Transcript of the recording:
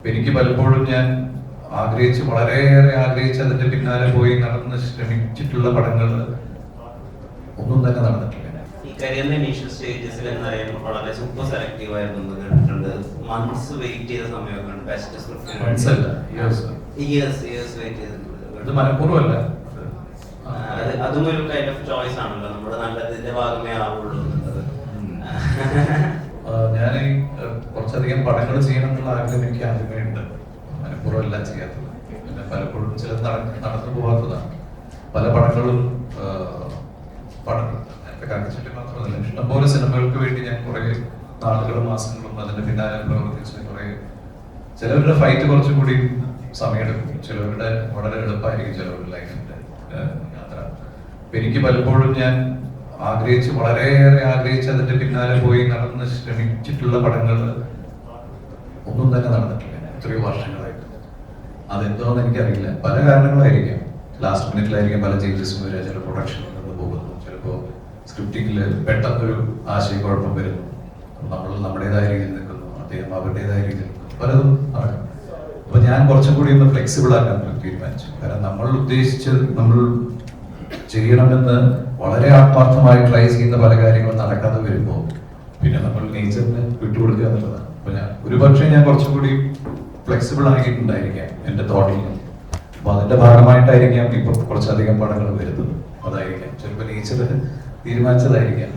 എനിക്ക് പലപ്പോഴും ഞാൻ വളരെയേറെ ആഗ്രഹിച്ച് അതിന്റെ പിന്നാലെ പോയി നടന്ന് ശ്രമിച്ചിട്ടുള്ള പടങ്ങൾ ഒന്നും തന്നെ നടന്നിട്ടില്ല. ഈ കരിയറിന്റെ ഇനീഷ്യൽ സ്റ്റേജസിൽ എന്തായാലും വളരെ സൂപ്പർ സെലക്റ്റീവ് ആയിരുന്നു കേട്ടിട്ടുണ്ട്. മന്ത്സ് വെയിറ്റ് ചെയ്ത സമയമൊക്കെ ഉണ്ട്. ബെസ്റ്റ് സ്ക്രിപ്റ്റ് ഇയേഴ്സ് വെയിറ്റ് ചെയ്തിട്ടുണ്ട്. ഇത് മനഃപൂർവ്വമല്ല, അതും ഒരു കൈൻഡ് ഓഫ് ചോയ്സ് ആണല്ലോ, നമ്മുടെ നല്ലതിന്റെ ഭാഗമേ ആവുള്ളൂ എന്നുള്ളത്. ഞാൻ കുറച്ചധികം പടങ്ങൾ ചെയ്യണം എന്നുള്ള ആഗ്രഹം എനിക്ക് ആദ്യമേ ഉണ്ട്. മനഃപൂർവ്വമല്ല ചെയ്യാത്തത്. പിന്നെ പലപ്പോഴും ചിലത് നടന്നു പോകാത്തതാണ്. പല പടങ്ങളും കാണിച്ചിട്ട് മാത്രമല്ല, ഇഷ്ടംപോലെ സിനിമകൾക്ക് വേണ്ടി ഞാൻ കുറെ നാളുകളും മാസങ്ങളും അതിന്റെ പിന്നാലെ പ്രവർത്തിച്ച് ചിലവരുടെ ഫൈറ്റ് കുറച്ചും കൂടി സമയമെടുക്കും, ചിലവരുടെ വളരെ എളുപ്പമായിരിക്കും ചിലവരുടെ ലൈഫിന്റെ യാത്ര. എനിക്ക് പലപ്പോഴും ഞാൻ വളരെയേറെ ആഗ്രഹിച്ച് അതിന്റെ പിന്നാലെ പോയി നടന്ന് ശ്രമിച്ചിട്ടുള്ള പടങ്ങൾ ഒന്നും തന്നെ നടന്നിട്ടില്ല എത്രയോ വർഷങ്ങളായിട്ട്. അതെന്തോന്ന് എനിക്കറിയില്ല, പല കാരണങ്ങളായിരിക്കാം. ലാസ്റ്റ് മിനിറ്റിലായിരിക്കും പല ചേഞ്ചസും വരിക, ചില പ്രൊഡക്ഷനിൽ നിന്ന് പോകുന്നു, ചിലപ്പോൾ സ്ക്രിപ്റ്റിംഗിൽ പെട്ടെന്നൊരു ആശയക്കുഴപ്പം വരുന്നു, നമ്മൾ നമ്മുടേതായ രീതിയിൽ നിൽക്കുന്നു, അദ്ദേഹം അവരുടേതായ രീതിയിൽ നിൽക്കുന്നു, പലതും നടക്കും. അപ്പൊ ഞാൻ കുറച്ചും കൂടി ഒന്ന് ഫ്ലെക്സിബിൾ ആക്കാൻ തീരുമാനിച്ചു. കാരണം നമ്മൾ ചെയ്യണമെന്ന് വളരെ ആത്മാർത്ഥമായി ട്രൈ ചെയ്യുന്ന പല കാര്യങ്ങളും നടക്കാതെ വരുമ്പോൾ പിന്നെ നമ്മൾ നേച്ചറിന് വിട്ടുകൊടുക്കുക എന്നുള്ളതാണ്. അപ്പൊ ഒരുപക്ഷെ ഞാൻ കുറച്ചും കൂടി ഫ്ലെക്സിബിൾ ആയിട്ടുണ്ടായിരിക്കാം എന്റെ തോട്ടിൽ നിന്ന്. അപ്പൊ അതിന്റെ ഭാഗമായിട്ടായിരിക്കാം ഇപ്പൊ കുറച്ചധികം പടങ്ങൾ വരുന്നത്. അതായിരിക്കാം ചിലപ്പോൾ നേച്ചർ തീരുമാനിച്ചതായിരിക്കാം.